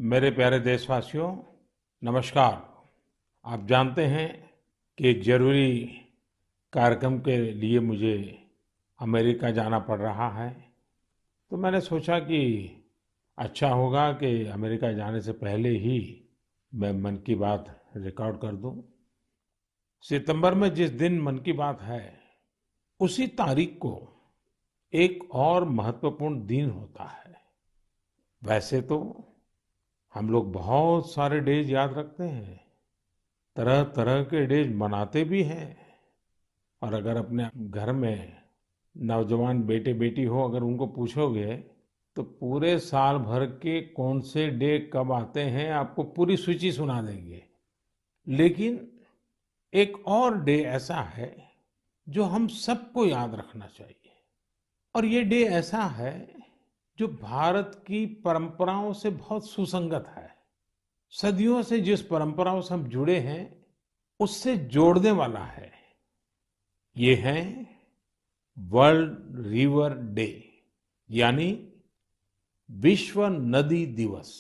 मेरे प्यारे देशवासियों, नमस्कार। आप जानते हैं कि एक जरूरी कार्यक्रम के लिए मुझे अमेरिका जाना पड़ रहा है। तो मैंने सोचा कि अच्छा होगा कि अमेरिका जाने से पहले ही मैं मन की बात रिकॉर्ड कर दूं। सितंबर में जिस दिन मन की बात है, उसी तारीख को एक और महत्वपूर्ण दिन होता है। वैसे तो हम लोग बहुत सारे डेज याद रखते हैं, तरह तरह के डेज मनाते भी हैं। और अगर अपने घर में नौजवान बेटे बेटी हो, अगर उनको पूछोगे तो पूरे साल भर के कौन से डे कब आते हैं आपको पूरी सूची सुना देंगे। लेकिन एक और डे ऐसा है जो हम सबको याद रखना चाहिए। और ये डे ऐसा है जो भारत की परंपराओं से बहुत सुसंगत है। सदियों से जिस परंपराओं से हम जुड़े हैं, उससे जोड़ने वाला है। ये है वर्ल्ड रिवर डे, यानी विश्व नदी दिवस।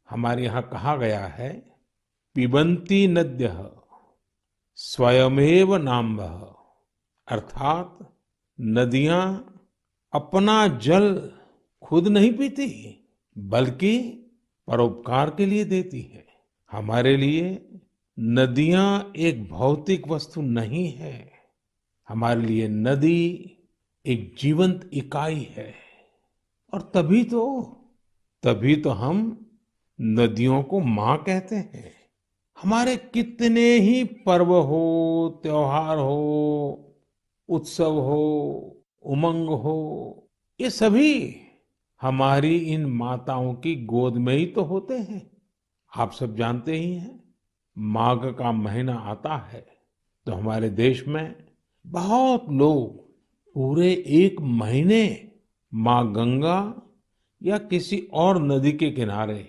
हमारे यहाँ कहा गया है, पिबन्ति नद्यः स्वयमेव नाम्भः। अर्थात नदियां अपना जल खुद नहीं पीती, बल्कि परोपकार के लिए देती है। हमारे लिए नदियां एक भौतिक वस्तु नहीं है। हमारे लिए नदी एक जीवंत इकाई है। और तभी तो हम नदियों को माँ कहते हैं। हमारे कितने ही पर्व हो, त्योहार हो, उत्सव हो, उमंग हो, ये सभी हमारी इन माताओं की गोद में ही तो होते हैं। आप सब जानते ही हैं, माघ का महीना आता है तो हमारे देश में बहुत लोग पूरे एक महीने माँ गंगा या किसी और नदी के किनारे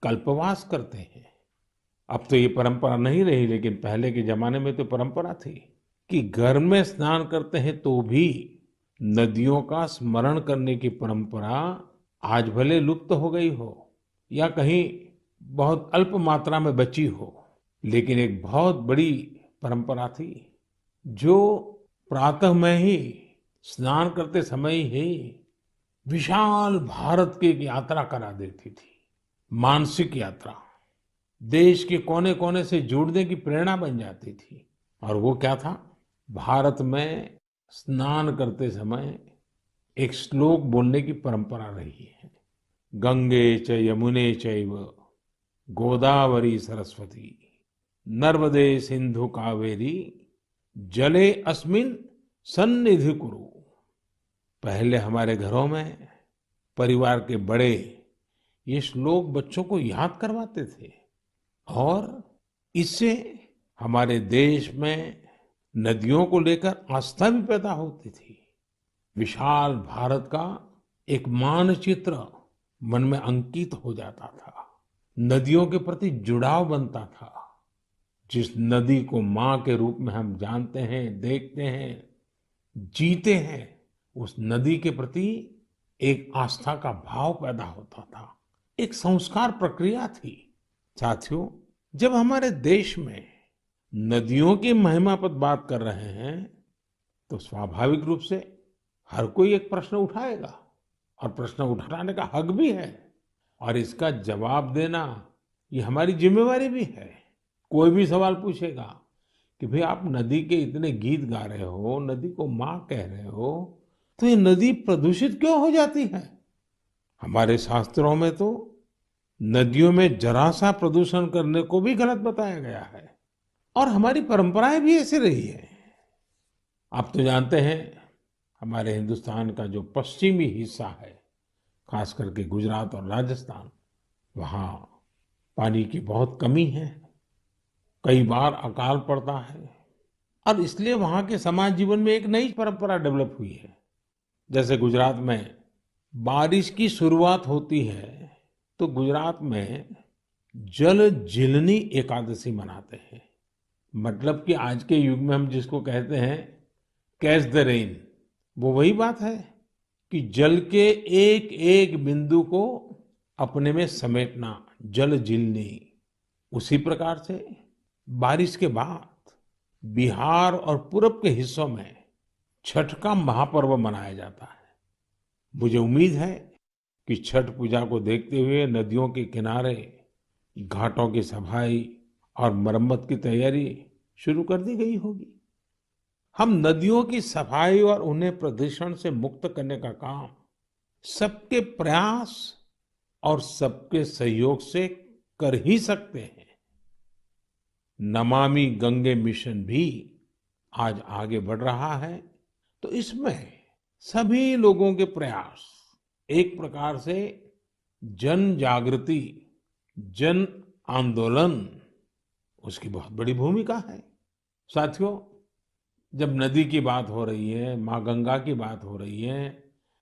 कल्पवास करते हैं। अब तो ये परंपरा नहीं रही, लेकिन पहले के जमाने में तो परंपरा थी कि घर में स्नान करते हैं तो भी नदियों का स्मरण करने की परंपरा आज भले लुप्त हो गई हो या कहीं बहुत अल्प मात्रा में बची हो, लेकिन एक बहुत बड़ी परंपरा थी जो प्रातः में ही स्नान करते समय ही विशाल भारत की एक यात्रा करा देती थी। मानसिक यात्रा, देश के कोने कोने से जुड़ने की प्रेरणा बन जाती थी। और वो क्या था, भारत में स्नान करते समय एक श्लोक बोलने की परंपरा रही है। गंगे च यमुने चैव गोदावरी सरस्वती नर्मदे सिंधु कावेरी जले अस्मिन सन्निधि कुरु। पहले हमारे घरों में परिवार के बड़े ये श्लोक बच्चों को याद करवाते थे। और इससे हमारे देश में नदियों को लेकर आस्था भी पैदा होती थी। विशाल भारत का एक मानचित्र मन में अंकित हो जाता था। नदियों के प्रति जुड़ाव बनता था। जिस नदी को माँ के रूप में हम जानते हैं, देखते हैं, जीते हैं, उस नदी के प्रति एक आस्था का भाव पैदा होता था। एक संस्कार प्रक्रिया थी। साथियों, जब हमारे देश में नदियों की महिमा पर बात कर रहे हैं तो स्वाभाविक रूप से हर कोई एक प्रश्न उठाएगा, और प्रश्न उठाने का हक भी है, और इसका जवाब देना ये हमारी जिम्मेवारी भी है। कोई भी सवाल पूछेगा कि भाई आप नदी के इतने गीत गा रहे हो, नदी को माँ कह रहे हो, तो ये नदी प्रदूषित क्यों हो जाती है? हमारे शास्त्रों में तो नदियों में जरा सा प्रदूषण करने को भी गलत बताया गया है। और हमारी परंपराएं भी ऐसी रही है। आप तो जानते हैं, हमारे हिंदुस्तान का जो पश्चिमी हिस्सा है, खास करके गुजरात और राजस्थान, वहाँ पानी की बहुत कमी है। कई बार अकाल पड़ता है, और इसलिए वहाँ के समाज जीवन में एक नई परंपरा डेवलप हुई है। जैसे गुजरात में बारिश की शुरुआत होती है तो गुजरात में जल जीलनी एकादशी मनाते हैं। मतलब कि आज के युग में हम जिसको कहते हैं कैच द रेन, वो वही बात है कि जल के एक एक बिंदु को अपने में समेटना, जल जीलनी। उसी प्रकार से बारिश के बाद बिहार और पूरब के हिस्सों में छठ का महापर्व मनाया जाता है। मुझे उम्मीद है कि छठ पूजा को देखते हुए नदियों के किनारे घाटों की सफाई और मरम्मत की तैयारी शुरू कर दी गई होगी। हम नदियों की सफाई और उन्हें प्रदूषण से मुक्त करने का काम सबके प्रयास और सबके सहयोग से कर ही सकते हैं। नमामि गंगे मिशन भी आज आगे बढ़ रहा है, तो इसमें सभी लोगों के प्रयास एक प्रकार से जन जागृति, जन आंदोलन, उसकी बहुत बड़ी भूमिका है। साथियों, जब नदी की बात हो रही है, माँ गंगा की बात हो रही है,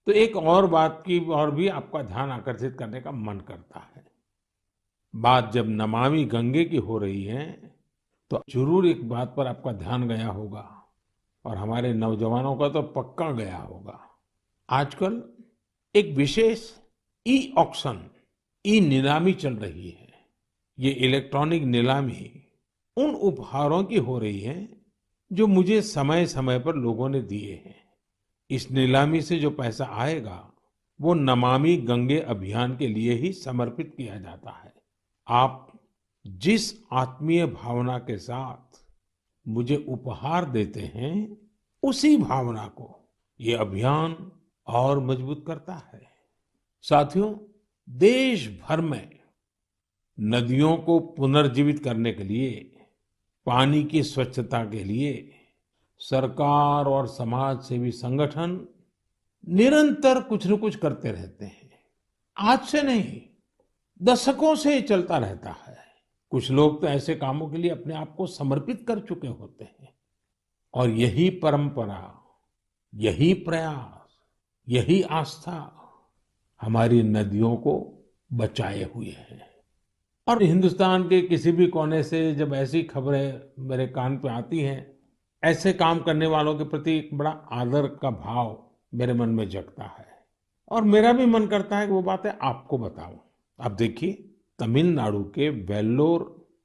तो एक और बात की और भी आपका ध्यान आकर्षित करने का मन करता है। बात जब नमामि गंगे की हो रही है, तो जरूर एक बात पर आपका ध्यान गया होगा और हमारे नौजवानों का तो पक्का गया होगा। आजकल एक विशेष ई ऑक्शन, ई नीलामी चल रही है। ये इलेक्ट्रॉनिक नीलामी उन उपहारों की हो रही है जो मुझे समय समय पर लोगों ने दिए हैं। इस नीलामी से जो पैसा आएगा वो नमामि गंगे अभियान के लिए ही समर्पित किया जाता है। आप जिस आत्मीय भावना के साथ मुझे उपहार देते हैं, उसी भावना को ये अभियान और मजबूत करता है। साथियों, देश भर में नदियों को पुनर्जीवित करने के लिए, पानी की स्वच्छता के लिए सरकार और समाज सेवी संगठन निरंतर कुछ न कुछ करते रहते हैं। आज से नहीं, दशकों से ये चलता रहता है। कुछ लोग तो ऐसे कामों के लिए अपने आप को समर्पित कर चुके होते हैं और यही परंपरा, यही प्रयास, यही आस्था हमारी नदियों को बचाए हुए है। और हिंदुस्तान के किसी भी कोने से जब ऐसी खबरें मेरे कान पे आती हैं, ऐसे काम करने वालों के प्रति एक बड़ा आदर का भाव मेरे मन में जगता है और मेरा भी मन करता है कि वो बातें आपको बताऊं। आप देखिए, तमिलनाडु के वेल्लोर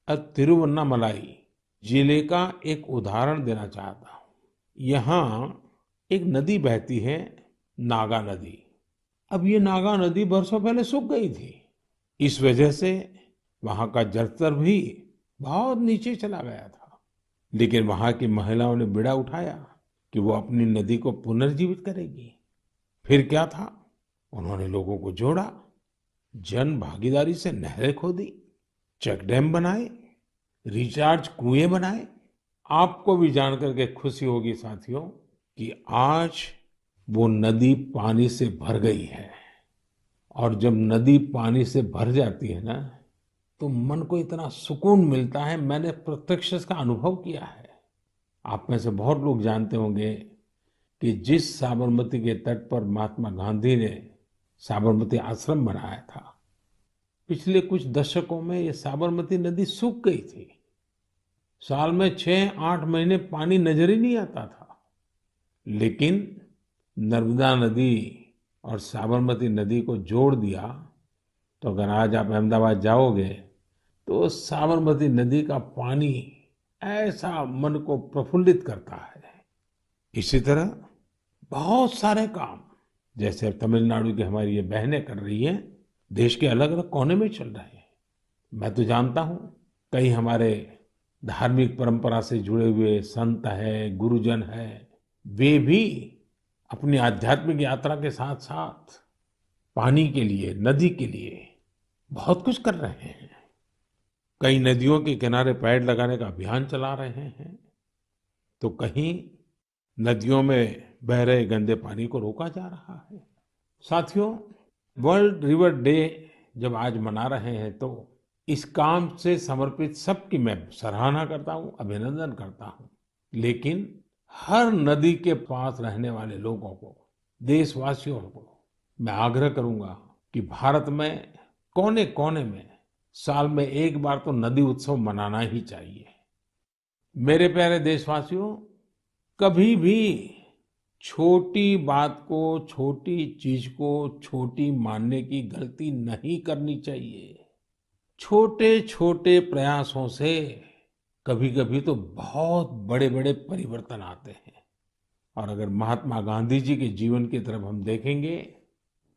और तिरुवन्नामलाई जिले का एक उदाहरण देना चाहता हूँ। यहाँ एक नदी बहती है, नागा नदी। अब ये नागा नदी बरसों पहले सूख गई थी। इस वजह से वहां का जलस्तर भी बहुत नीचे चला गया था। लेकिन वहां की महिलाओं ने बीड़ा उठाया कि वो अपनी नदी को पुनर्जीवित करेगी। फिर क्या था, उन्होंने लोगों को जोड़ा, जन भागीदारी से नहरें खोदी, चेक डैम बनाए, रिचार्ज कुएं बनाए। आपको भी जानकर के खुशी होगी साथियों कि आज वो नदी पानी से भर गई है। और जब नदी पानी से भर जाती है ना, तो मन को इतना सुकून मिलता है। मैंने प्रत्यक्ष इसका अनुभव किया है। आप में से बहुत लोग जानते होंगे कि जिस साबरमती के तट पर महात्मा गांधी ने साबरमती आश्रम बनाया था, पिछले कुछ दशकों में ये साबरमती नदी सूख गई थी। साल में 6-8 महीने पानी नजर ही नहीं आता था। लेकिन नर्मदा नदी और साबरमती नदी को जोड़ दिया, तो अगर आज आप अहमदाबाद जाओगे तो साबरमती नदी का पानी ऐसा मन को प्रफुल्लित करता है। इसी तरह बहुत सारे काम, जैसे अब तमिलनाडु की हमारी ये बहनें कर रही हैं, देश के अलग अलग कोने में चल रहे हैं। मैं तो जानता हूँ कई हमारे धार्मिक परंपरा से जुड़े हुए संत हैं, गुरुजन हैं, वे भी अपनी आध्यात्मिक यात्रा के साथ साथ पानी के लिए, नदी के लिए बहुत कुछ कर रहे हैं। कई नदियों के किनारे पेड़ लगाने का अभियान चला रहे हैं, तो कहीं नदियों में बह रहे गंदे पानी को रोका जा रहा है। साथियों, वर्ल्ड रिवर डे जब आज मना रहे हैं, तो इस काम से समर्पित सबकी मैं सराहना करता हूँ, अभिनंदन करता हूँ। लेकिन हर नदी के पास रहने वाले लोगों को, देशवासियों को मैं आग्रह करूंगा कि भारत में कोने कोने में साल में एक बार तो नदी उत्सव मनाना ही चाहिए। मेरे प्यारे देशवासियों, कभी भी छोटी बात को, छोटी चीज को छोटी मानने की गलती नहीं करनी चाहिए। छोटे छोटे प्रयासों से कभी कभी तो बहुत बड़े बड़े परिवर्तन आते हैं। और अगर महात्मा गांधी जी के जीवन की तरफ हम देखेंगे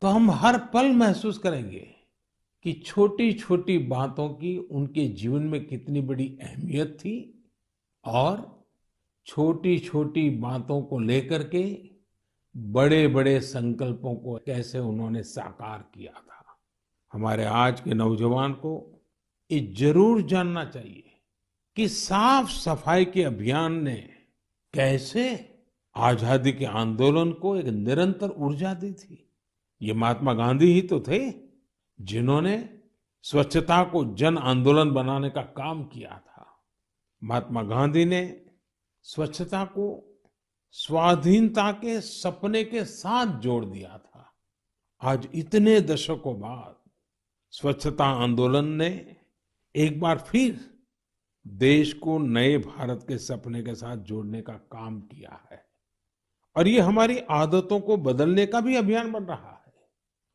तो हम हर पल महसूस करेंगे कि छोटी छोटी बातों की उनके जीवन में कितनी बड़ी अहमियत थी, और छोटी छोटी बातों को लेकर के बड़े बड़े संकल्पों को कैसे उन्होंने साकार किया था। हमारे आज के नौजवान को ये जरूर जानना चाहिए कि साफ सफाई के अभियान ने कैसे आजादी के आंदोलन को एक निरंतर ऊर्जा दी थी। ये महात्मा गांधी ही तो थे जिन्होंने स्वच्छता को जन आंदोलन बनाने का काम किया था। महात्मा गांधी ने स्वच्छता को स्वाधीनता के सपने के साथ जोड़ दिया था। आज इतने दशकों बाद स्वच्छता आंदोलन ने एक बार फिर देश को नए भारत के सपने के साथ जोड़ने का काम किया है। और ये हमारी आदतों को बदलने का भी अभियान बन रहा है।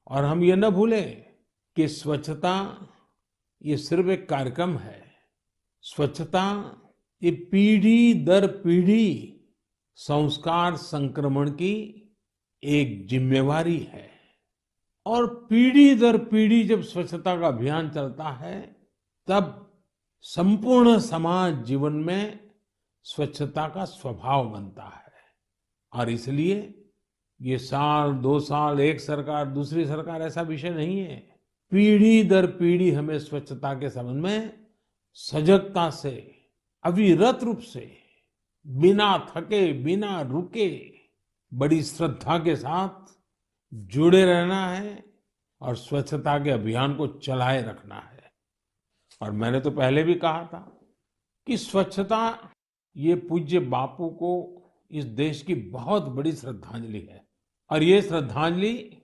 और हम ये न भूलें कि स्वच्छता ये सिर्फ एक कार्यक्रम है। स्वच्छता ये पीढ़ी दर पीढ़ी संस्कार संक्रमण की एक जिम्मेवारी है। और पीढ़ी दर पीढ़ी जब स्वच्छता का अभियान चलता है तब संपूर्ण समाज जीवन में स्वच्छता का स्वभाव बनता है। और इसलिए ये साल, 2 साल, एक सरकार दूसरी सरकार ऐसा विषय नहीं है। पीढ़ी दर पीढ़ी हमें स्वच्छता के संबंध में सजगता से, अविरत रूप से, बिना थके, बिना रुके, बड़ी श्रद्धा के साथ जुड़े रहना है और स्वच्छता के अभियान को चलाए रखना है। और मैंने तो पहले भी कहा था कि स्वच्छता ये पूज्य बापू को इस देश की बहुत बड़ी श्रद्धांजलि है। और ये श्रद्धांजलि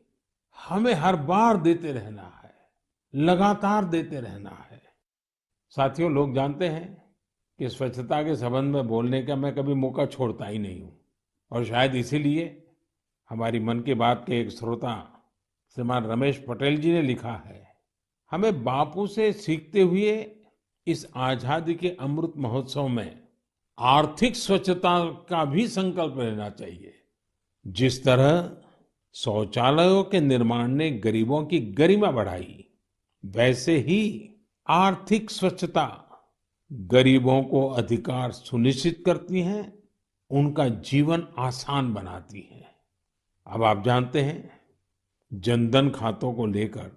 हमें हर बार देते रहना है, लगातार देते रहना है। साथियों, लोग जानते हैं कि स्वच्छता के संबंध में बोलने का मैं कभी मौका छोड़ता ही नहीं हूँ। और शायद इसीलिए हमारी मन की बात के एक श्रोता श्रीमान रमेश पटेल जी ने लिखा है, हमें बापू से सीखते हुए इस आजादी के अमृत महोत्सव में आर्थिक स्वच्छता का भी संकल्प लेना चाहिए। जिस तरह शौचालयों के निर्माण ने गरीबों की गरिमा बढ़ाई, वैसे ही आर्थिक स्वच्छता गरीबों को अधिकार सुनिश्चित करती है, उनका जीवन आसान बनाती है। अब आप जानते हैं, जनधन खातों को लेकर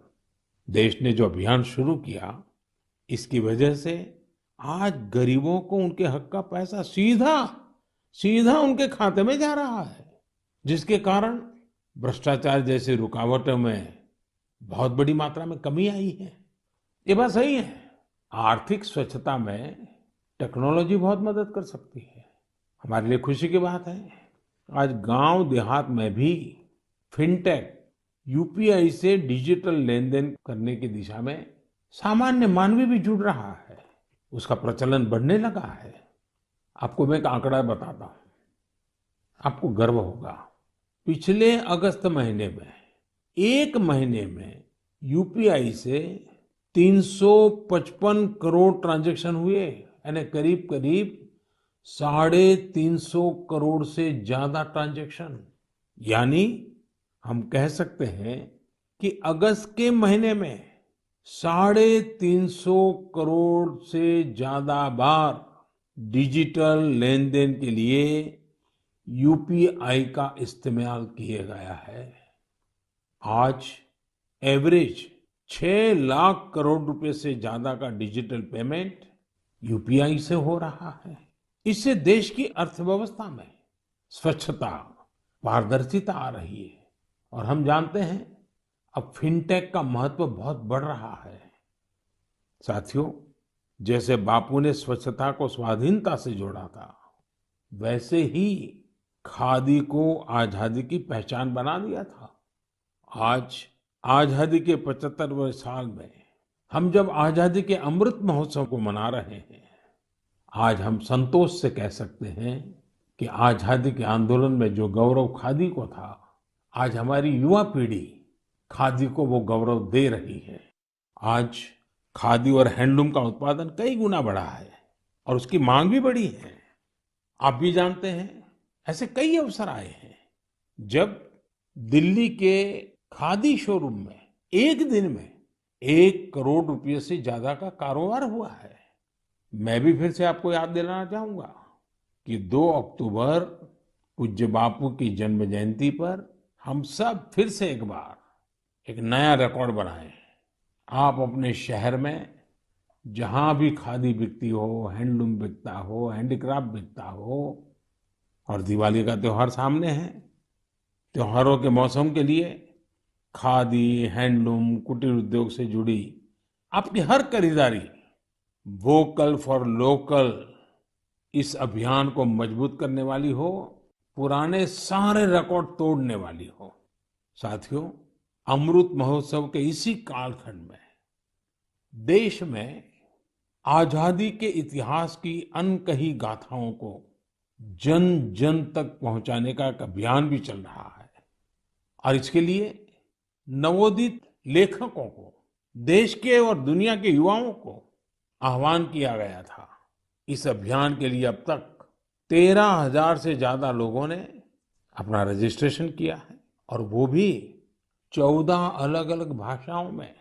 देश ने जो अभियान शुरू किया, इसकी वजह से आज गरीबों को उनके हक का पैसा सीधा सीधा उनके खाते में जा रहा है, जिसके कारण भ्रष्टाचार जैसी रुकावटों में बहुत बड़ी मात्रा में कमी आई है। ये बात सही है। आर्थिक स्वच्छता में टेक्नोलॉजी बहुत मदद कर सकती है। हमारे लिए खुशी की बात है, आज गांव देहात में भी फिनटेक, यूपीआई से डिजिटल लेन देन करने की दिशा में सामान्य मानवी भी जुड़ रहा है, उसका प्रचलन बढ़ने लगा है। आपको मैं एक आंकड़ा बताता हूं, आपको गर्व होगा। पिछले अगस्त महीने में, एक महीने में यूपीआई से 355 करोड़ ट्रांजैक्शन हुए, यानी करीब करीब 350 करोड़ से ज्यादा ट्रांजैक्शन। यानी हम कह सकते हैं कि अगस्त के महीने में 350 करोड़ से ज्यादा बार डिजिटल लेन देन के लिए यूपीआई का इस्तेमाल किया गया है। आज एवरेज 6 लाख करोड़ रुपए से ज्यादा का डिजिटल पेमेंट यूपीआई से हो रहा है। इससे देश की अर्थव्यवस्था में स्वच्छता, पारदर्शिता आ रही है। और हम जानते हैं, अब फिनटेक का महत्व बहुत बढ़ रहा है। साथियों, जैसे बापू ने स्वच्छता को स्वाधीनता से जोड़ा था, वैसे ही खादी को आजादी की पहचान बना दिया था। आज आजादी के 75वें साल में हम जब आजादी के अमृत महोत्सव को मना रहे हैं, आज हम संतोष से कह सकते हैं कि आजादी के आंदोलन में जो गौरव खादी को था, आज हमारी युवा पीढ़ी खादी को वो गौरव दे रही है। आज खादी और हैंडलूम का उत्पादन कई गुना बढ़ा है और उसकी मांग भी बढ़ी है। आप भी जानते हैं, ऐसे कई अवसर आए हैं जब दिल्ली के खादी शोरूम में एक दिन में 1 करोड़ रुपए से ज्यादा का कारोबार हुआ है। मैं भी फिर से आपको याद दिलाना चाहूंगा कि 2 अक्टूबर पूज्य बापू की जन्म जयंती पर हम सब फिर से एक बार एक नया रिकॉर्ड बनाएं। आप अपने शहर में जहां भी खादी बिकती हो, हैंडलूम बिकता हो, हैंडीक्राफ्ट बिकता हो, और दिवाली का त्योहार सामने है, त्योहारों के मौसम के लिए खादी, हैंडलूम, कुटीर उद्योग से जुड़ी आपकी हर खरीदारी वोकल फॉर लोकल इस अभियान को मजबूत करने वाली हो, पुराने सारे रिकॉर्ड तोड़ने वाली हो। साथियों, अमृत महोत्सव के इसी कालखंड में देश में आजादी के इतिहास की अनकही गाथाओं को जन जन तक पहुंचाने का एक अभियान भी चल रहा है। और इसके लिए नवोदित लेखकों को, देश के और दुनिया के युवाओं को आह्वान किया गया था। इस अभियान के लिए अब तक 13,000 से ज्यादा लोगों ने अपना रजिस्ट्रेशन किया है, और वो भी 14 अलग अलग भाषाओं में।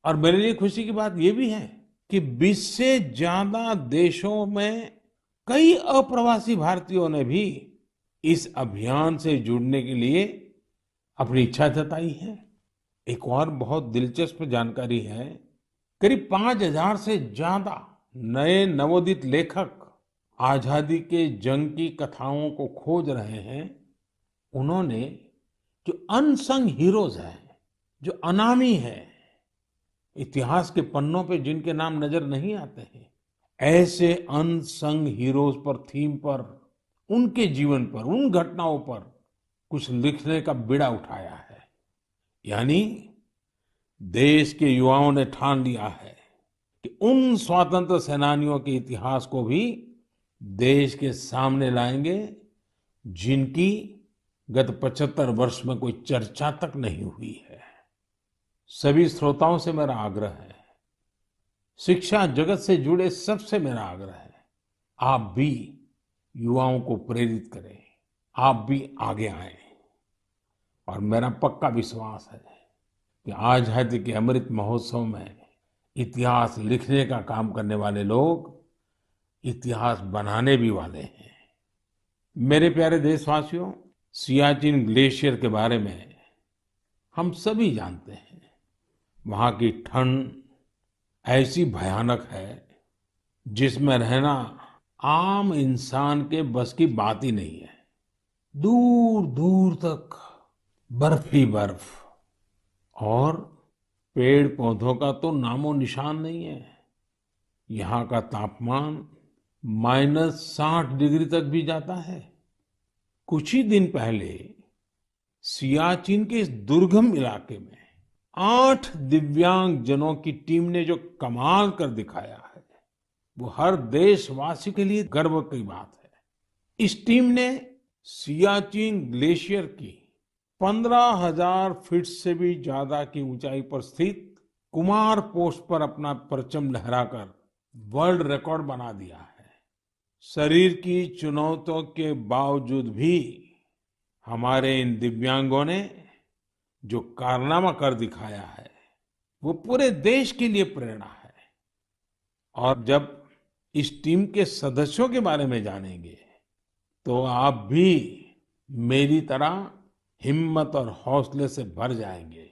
और मेरे लिए खुशी की बात ये भी है कि 20 से ज्यादा देशों में कई अप्रवासी भारतीयों ने भी इस अभियान से जुड़ने के लिए अपनी इच्छा जताई है। एक और बहुत दिलचस्प जानकारी है, करीब 5,000 से ज्यादा नए नवोदित लेखक आजादी के जंग की कथाओं को खोज रहे हैं। उन्होंने जो अनसंग हीरोज हैं, जो अनामी हैं, इतिहास के पन्नों पे जिनके नाम नजर नहीं आते हैं, ऐसे अनसंग हीरोज पर, थीम पर, उनके जीवन पर, उन घटनाओं पर कुछ लिखने का बीड़ा उठाया है। यानी देश के युवाओं ने ठान लिया है कि उन स्वतंत्र सेनानियों के इतिहास को भी देश के सामने लाएंगे जिनकी गत 75 वर्ष में कोई चर्चा तक नहीं हुई है। सभी श्रोताओं से मेरा आग्रह है, शिक्षा जगत से जुड़े सबसे मेरा आग्रह है, आप भी युवाओं को प्रेरित करें, आप भी आगे आएं। और मेरा पक्का विश्वास है कि आजादी के अमृत महोत्सव में इतिहास लिखने का काम करने वाले लोग इतिहास बनाने भी वाले हैं। मेरे प्यारे देशवासियों, सियाचिन ग्लेशियर के बारे में हम सभी जानते हैं। वहां की ठंड ऐसी भयानक है जिसमें रहना आम इंसान के बस की बात ही नहीं है। दूर दूर तक बर्फ ही बर्फ, और पेड़ पौधों का तो नामो निशान नहीं है। यहाँ का तापमान -60 डिग्री तक भी जाता है। कुछ ही दिन पहले सियाचिन के इस दुर्गम इलाके में 8 दिव्यांग जनों की टीम ने जो कमाल कर दिखाया है, वो हर देशवासी के लिए गर्व की बात है। इस टीम ने सियाचिन ग्लेशियर की 15,000 फीट से भी ज्यादा की ऊंचाई पर स्थित कुमार पोस्ट पर अपना परचम लहराकर वर्ल्ड रिकॉर्ड बना दिया है। शरीर की चुनौतियों के बावजूद भी हमारे इन दिव्यांगों ने जो कारनामा कर दिखाया है, वो पूरे देश के लिए प्रेरणा है। और जब इस टीम के सदस्यों के बारे में जानेंगे तो आप भी मेरी तरह हिम्मत और हौसले से भर जाएंगे।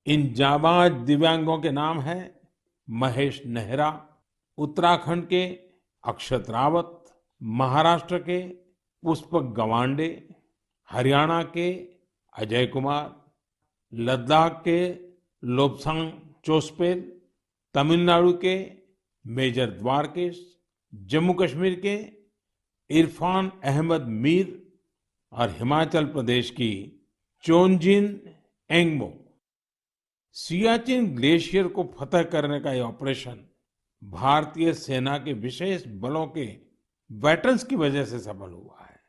इन जाबाज दिव्यांगों के नाम हैं महेश नेहरा, उत्तराखंड के अक्षत रावत, महाराष्ट्र के पुष्पक गवांडे, हरियाणा के अजय कुमार, लद्दाख के लोब्सांग चोस्पेल, तमिलनाडु के मेजर द्वारकेश, जम्मू कश्मीर के इरफान अहमद मीर और हिमाचल प्रदेश की चोंजिन एंगमो। सियाचिन ग्लेशियर को फतह करने का ये ऑपरेशन भारतीय सेना के विशेष बलों के वेटरन्स की वजह से सफल हुआ है।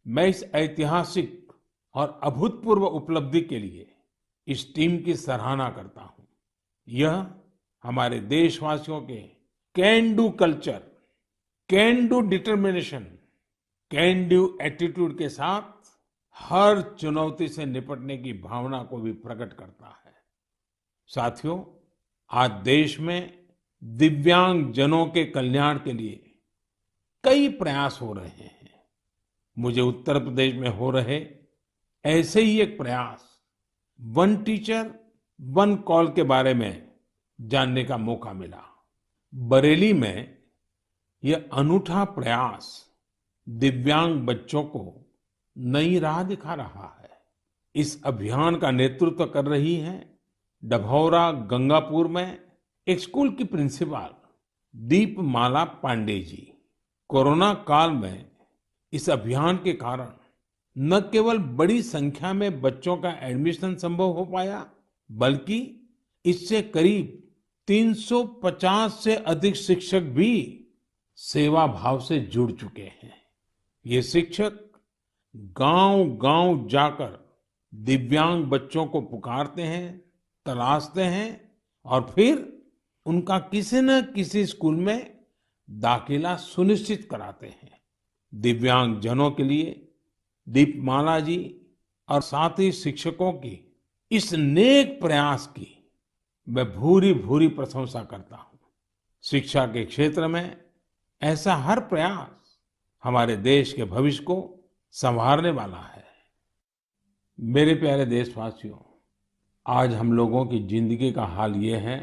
मैं इस ऐतिहासिक और अभूतपूर्व उपलब्धि के लिए इस टीम की सराहना करता हूं। यह हमारे देशवासियों के can do culture, can do determination, can do attitude के साथ हर चुनौती से निपटने की भावना को भी प्रकट करता है। साथियों, आज देश में दिव्यांग जनों के कल्याण के लिए कई प्रयास हो रहे हैं। मुझे उत्तर प्रदेश में हो रहे ऐसे ही एक प्रयास वन टीचर वन कॉल के बारे में जानने का मौका मिला। बरेली में यह अनूठा प्रयास दिव्यांग बच्चों को नई राह दिखा रहा है। इस अभियान का नेतृत्व कर रही हैं डभौरा गंगापुर में एक स्कूल की प्रिंसिपल दीपमाला पांडे जी। कोरोना काल में इस अभियान के कारण न केवल बड़ी संख्या में बच्चों का एडमिशन संभव हो पाया, बल्कि इससे करीब 350 से अधिक शिक्षक भी सेवा भाव से जुड़ चुके हैं। ये शिक्षक गांव-गांव जाकर दिव्यांग बच्चों को पुकारते हैं, तलाशते हैं और फिर उनका किसी न किसी स्कूल में दाखिला सुनिश्चित कराते हैं। दिव्यांग जनों के लिए दीपमाला जी और साथी शिक्षकों की इस नेक प्रयास की मैं भूरी भूरी प्रशंसा करता हूं। शिक्षा के क्षेत्र में ऐसा हर प्रयास हमारे देश के भविष्य को संवारने वाला है। मेरे प्यारे देशवासियों, आज हम लोगों की जिंदगी का हाल ये है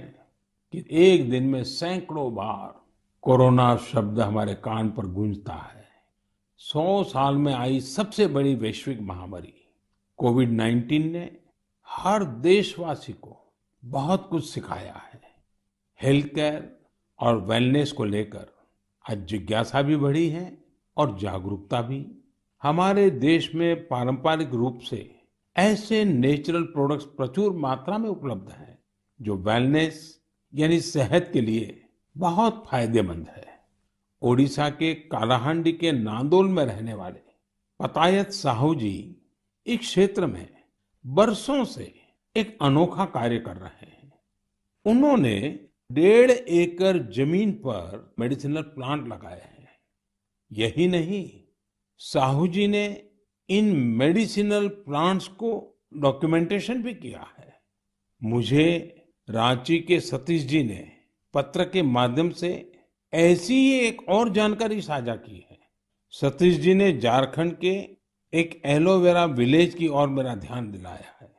कि एक दिन में सैकड़ों बार कोरोना शब्द हमारे कान पर गूंजता है। 100 साल में आई सबसे बड़ी वैश्विक महामारी कोविड-19 ने हर देशवासी को बहुत कुछ सिखाया है। हेल्थ केयर और वेलनेस को लेकर आज जिज्ञासा भी बढ़ी है और जागरूकता भी। हमारे देश में पारंपरिक रूप से ऐसे नेचुरल प्रोडक्ट्स प्रचुर मात्रा में उपलब्ध हैं जो वेलनेस यानी सेहत के लिए बहुत फायदेमंद है। ओडिशा के कालाहांडी के नांदोल में रहने वाले पतायत साहू जी इस क्षेत्र में बरसों से एक अनोखा कार्य कर रहे हैं। उन्होंने 1.5 एकड़ जमीन पर मेडिसिनल प्लांट लगाए हैं। यही नहीं, साहू जी ने इन मेडिसिनल प्लांट्स को डॉक्यूमेंटेशन भी किया है। मुझे रांची के सतीश जी ने पत्र के माध्यम से ऐसी ही एक और जानकारी साझा की है। सतीश जी ने झारखंड के एक एलोवेरा विलेज की ओर मेरा ध्यान दिलाया है।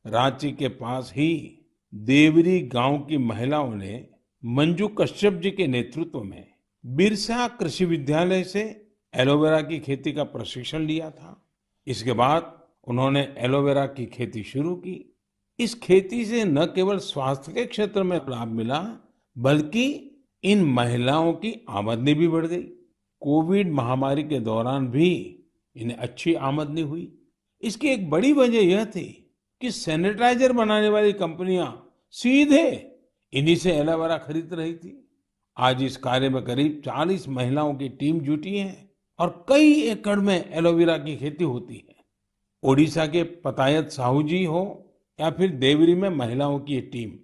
रांची के पास ही देवरी गांव की महिलाओं ने मंजू कश्यप जी के नेतृत्व में बिरसा कृषि विद्यालय से एलोवेरा की खेती का प्रशिक्षण लिया था। इसके बाद उन्होंने एलोवेरा की खेती शुरू की। इस खेती से न केवल स्वास्थ्य के क्षेत्र में लाभ मिला, बल्कि इन महिलाओं की आमदनी भी बढ़ गई। कोविड महामारी के दौरान भी इन्हें अच्छी आमदनी हुई। इसकी एक बड़ी वजह यह थी कि सैनिटाइजर बनाने वाली कंपनियां सीधे इन्हीं से एलोवेरा खरीद रही थी। आज इस कार्य में करीब 40 महिलाओं की टीम जुटी है और कई एकड़ में एलोवेरा की खेती होती है। ओडिशा के पतायत साहू जी हो या फिर देवरी में महिलाओं की ये टीम,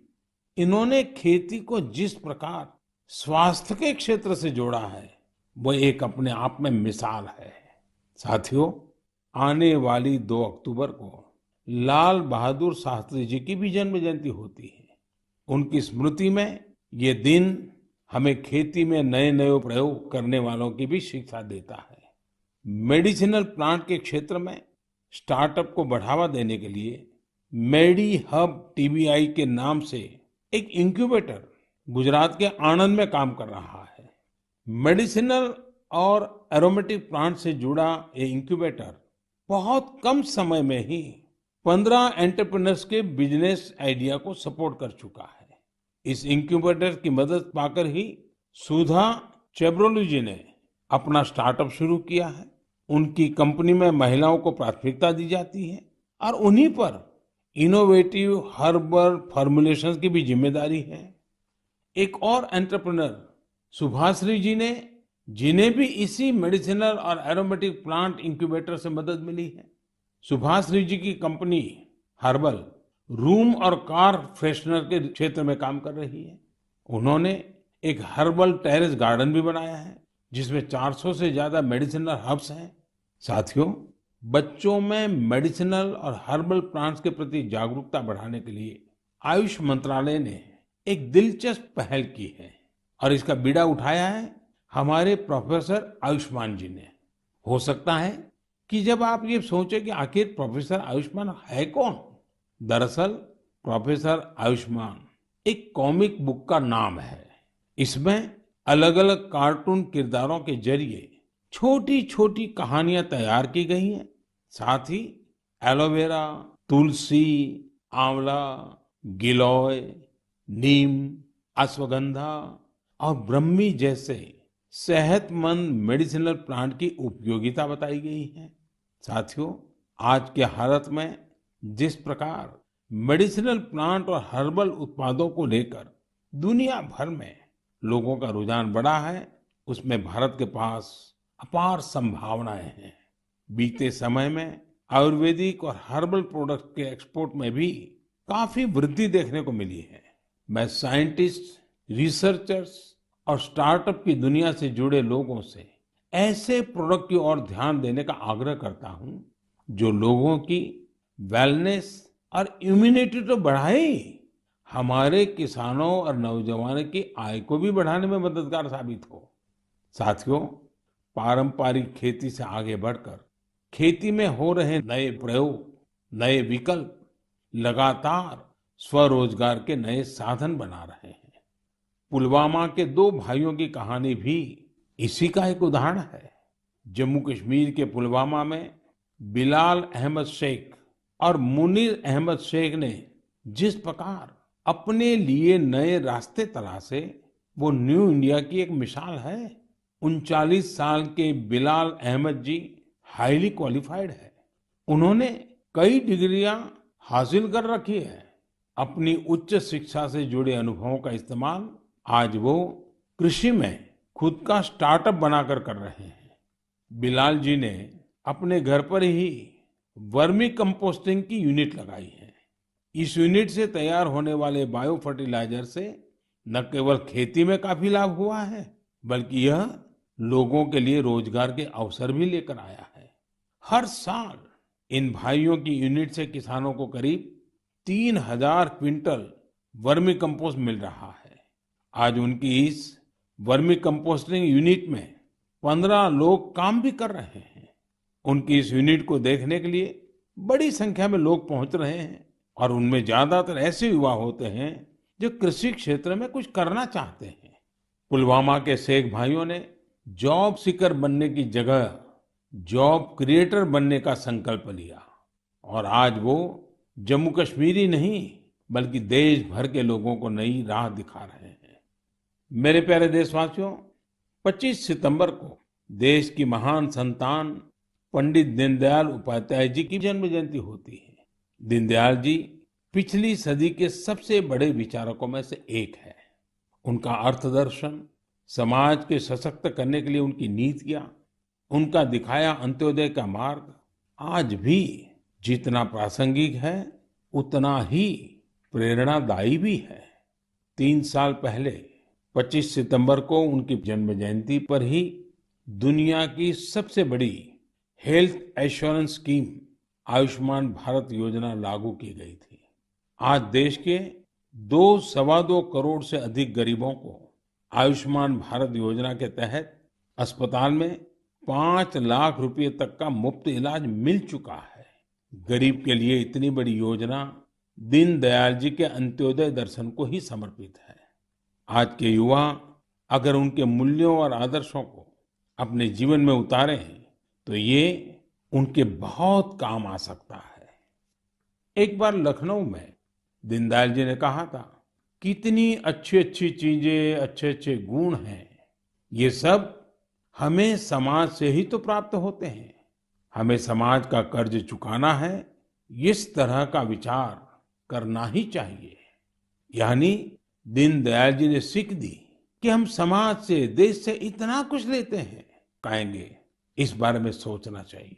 इन्होंने खेती को जिस प्रकार स्वास्थ्य के क्षेत्र से जोड़ा है, वो एक अपने आप में मिसाल है। साथियों, आने वाली 2 अक्टूबर को लाल बहादुर शास्त्री जी की भी जन्म जयंती होती है। उनकी स्मृति में ये दिन हमें खेती में नए नए प्रयोग करने वालों की भी शिक्षा देता है। मेडिसिनल प्लांट के क्षेत्र में स्टार्टअप को बढ़ावा देने के लिए मेडी हब टीबीआई के नाम से एक इंक्यूबेटर गुजरात के आणंद में काम कर रहा है। मेडिसिनल और एरोमेटिक प्लांट से जुड़ा ये इंक्यूबेटर बहुत कम समय में ही 15 एंटरप्रेन्योर्स के बिजनेस आइडिया को सपोर्ट कर चुका है। इस इंक्यूबेटर की मदद पाकर ही सुधा चेब्रोलू जी ने अपना स्टार्टअप शुरू किया है। उनकी कंपनी में महिलाओं को प्राथमिकता दी जाती है और उन्हीं पर इनोवेटिव हर्बल फॉर्मुलेशंस की भी जिम्मेदारी है। एक और एंटरप्रेन्योर सुभाश्री जी ने जिन्हें भी इसी मेडिसिनल और एरोमेटिक प्लांट इंक्यूबेटर से मदद मिली है। सुभाश्री जी की कंपनी हर्बल रूम और कार फ्रेशनर के क्षेत्र में काम कर रही है। उन्होंने एक हर्बल टेरेस गार्डन भी बनाया है जिसमें 400 से ज्यादा मेडिसिनल हर्ब्स हैं। साथियों, बच्चों में मेडिसिनल और हर्बल प्लांट्स के प्रति जागरूकता बढ़ाने के लिए आयुष मंत्रालय ने एक दिलचस्प पहल की है और इसका बीड़ा उठाया है हमारे प्रोफेसर आयुष्मान जी ने। हो सकता है कि जब आप ये सोचें कि आखिर प्रोफेसर आयुष्मान है कौन, दरअसल प्रोफेसर आयुष्मान एक कॉमिक बुक का नाम है। इसमें अलग अलग कार्टून किरदारों के जरिए छोटी छोटी कहानियां तैयार की गई हैं। साथ ही एलोवेरा, तुलसी, आंवला, गिलोय, नीम, अश्वगंधा और ब्रह्मी जैसे सेहतमंद मेडिसिनल प्लांट की उपयोगिता बताई गई है। साथियों, आज के हालत में जिस प्रकार मेडिसिनल प्लांट और हर्बल उत्पादों को लेकर दुनिया भर में लोगों का रुझान बढ़ा है, उसमें भारत के पास अपार संभावनाएं हैं। बीते समय में आयुर्वेदिक और हर्बल प्रोडक्ट के एक्सपोर्ट में भी काफी वृद्धि देखने को मिली है। मैं साइंटिस्ट, रिसर्चर्स और स्टार्टअप की दुनिया से जुड़े लोगों से ऐसे प्रोडक्ट की ओर ध्यान देने का आग्रह करता हूं जो लोगों की वेलनेस और इम्यूनिटी तो बढ़ाए ही, हमारे किसानों और नौजवानों की आय को भी बढ़ाने में मददगार साबित हो। साथियों, पारंपरिक खेती से आगे बढ़कर खेती में हो रहे नए प्रयोग, नए विकल्प लगातार स्वरोजगार के नए साधन बना रहे हैं। पुलवामा के दो भाइयों की कहानी भी इसी का एक उदाहरण है। जम्मू कश्मीर के पुलवामा में बिलाल अहमद शेख और मुनीर अहमद शेख ने जिस प्रकार अपने लिए नए रास्ते तलाशे, वो न्यू इंडिया की एक मिसाल है। 39 साल के बिलाल अहमद जी हाईली क्वालिफाइड है। उन्होंने कई डिग्रियां हासिल कर रखी है। अपनी उच्च शिक्षा से जुड़े अनुभवों का इस्तेमाल आज वो कृषि में खुद का स्टार्टअप बनाकर कर रहे हैं। बिलाल जी ने अपने घर पर ही वर्मी कंपोस्टिंग की यूनिट लगाई है। इस यूनिट से तैयार होने वाले बायो फर्टिलाइजर से न केवल खेती में काफी लाभ हुआ है, बल्कि यह लोगों के लिए रोजगार के अवसर भी लेकर आया है। हर साल इन भाइयों की यूनिट से किसानों को करीब 3000 क्विंटल वर्मी कंपोस्ट मिल रहा है। आज उनकी इस वर्मी कंपोस्टिंग यूनिट में 15 लोग काम भी कर रहे हैं। उनकी इस यूनिट को देखने के लिए बड़ी संख्या में लोग पहुंच रहे हैं और उनमें ज्यादातर ऐसे युवा होते हैं जो कृषि क्षेत्र में कुछ करना चाहते हैं। पुलवामा के शेख भाइयों ने जॉब सीकर बनने की जगह जॉब क्रिएटर बनने का संकल्प लिया और आज वो जम्मू कश्मीर ही नहीं बल्कि देश भर के लोगों को नई राह दिखा रहे हैं। मेरे प्यारे देशवासियों, 25 सितंबर को देश की महान संतान पंडित दीनदयाल उपाध्याय जी की जन्म जयंती होती है। दीनदयाल जी पिछली सदी के सबसे बड़े विचारकों में से एक है। उनका अर्थदर्शन, समाज के सशक्त करने के लिए उनकी नीतियां, उनका दिखाया अंत्योदय का मार्ग आज भी जितना प्रासंगिक है उतना ही प्रेरणादायी भी है। 3 साल पहले 25 सितंबर को उनकी जन्म जयंती पर ही दुनिया की सबसे बड़ी health assurance scheme Ayushman Bharat योजना लागू की गई थी। आज देश के 2-2.25 करोड़ से अधिक गरीबों को आयुष्मान भारत योजना के तहत अस्पताल में 5 लाख रुपए तक का मुफ्त इलाज मिल चुका है। गरीब के लिए इतनी बड़ी योजना दीनदयाल जी के अंत्योदय दर्शन को ही समर्पित है। आज के युवा अगर उनके मूल्यों और आदर्शों को अपने जीवन में उतारें तो ये उनके बहुत काम आ सकता है। एक बार लखनऊ में दीनदयाल जी ने कहा था, कितनी अच्छी अच्छी चीजें, अच्छे अच्छे गुण हैं, ये सब हमें समाज से ही तो प्राप्त होते हैं। हमें समाज का कर्ज चुकाना है, इस तरह का विचार करना ही चाहिए। यानी दीनदयाल जी ने सीख दी कि हम समाज से, देश से इतना कुछ लेते हैं, कहेंगे इस बारे में सोचना चाहिए।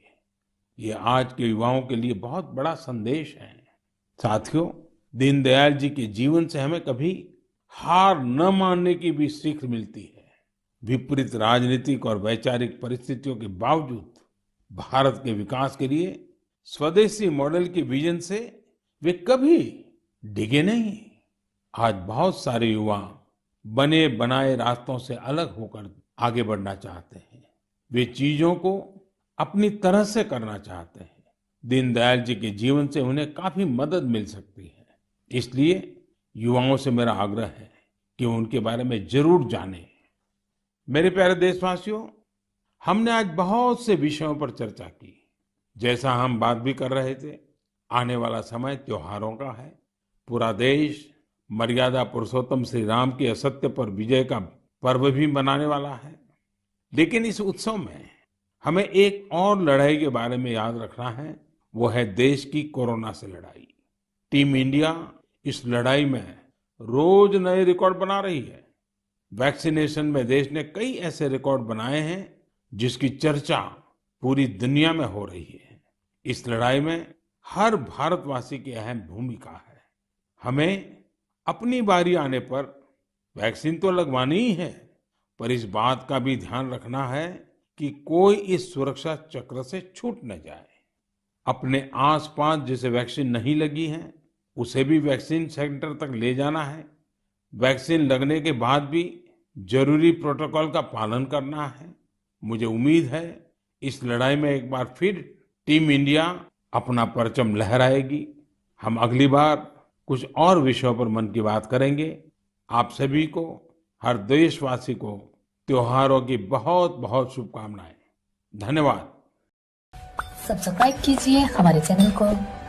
ये आज के युवाओं के लिए बहुत बड़ा संदेश है। साथियों, दीनदयाल जी के जीवन से हमें कभी हार न मानने की भी सीख मिलती है। विपरीत राजनीतिक और वैचारिक परिस्थितियों के बावजूद भारत के विकास के लिए स्वदेशी मॉडल के विजन से वे कभी डिगे नहीं। आज बहुत सारे युवा बने बनाए रास्तों से अलग होकर आगे बढ़ना चाहते हैं। वे चीजों को अपनी तरह से करना चाहते हैं। दीनदयाल जी के जीवन से उन्हें काफी मदद मिल सकती है। इसलिए युवाओं से मेरा आग्रह है कि उनके बारे में जरूर जानें। मेरे प्यारे देशवासियों, हमने आज बहुत से विषयों पर चर्चा की। जैसा हम बात भी कर रहे थे, आने वाला समय त्योहारों का है। पूरा देश मर्यादा पुरुषोत्तम श्री राम की असत्य पर विजय का पर्व भी मनाने वाला है। लेकिन इस उत्सव में हमें एक और लड़ाई के बारे में याद रखना है, वो है देश की कोरोना से लड़ाई। टीम इंडिया इस लड़ाई में रोज नए रिकॉर्ड बना रही है। वैक्सीनेशन में देश ने कई ऐसे रिकॉर्ड बनाए हैं जिसकी चर्चा पूरी दुनिया में हो रही है। इस लड़ाई में हर भारतवासी की अहम भूमिका है। हमें अपनी बारी आने पर वैक्सीन तो लगवानी ही है, पर इस बात का भी ध्यान रखना है कि कोई इस सुरक्षा चक्र से छूट न जाए। अपने आसपास जिसे वैक्सीन नहीं लगी है, उसे भी वैक्सीन सेंटर तक ले जाना है। वैक्सीन लगने के बाद भी जरूरी प्रोटोकॉल का पालन करना है। मुझे उम्मीद है इस लड़ाई में एक बार फिर टीम इंडिया अपना परचम लहराएगी। हम अगली बार कुछ और विषयों पर मन की बात करेंगे। आप सभी को, हर देशवासी को त्योहारों की बहुत बहुत शुभकामनाएं। धन्यवाद। सब्सक्राइब कीजिए हमारे चैनल को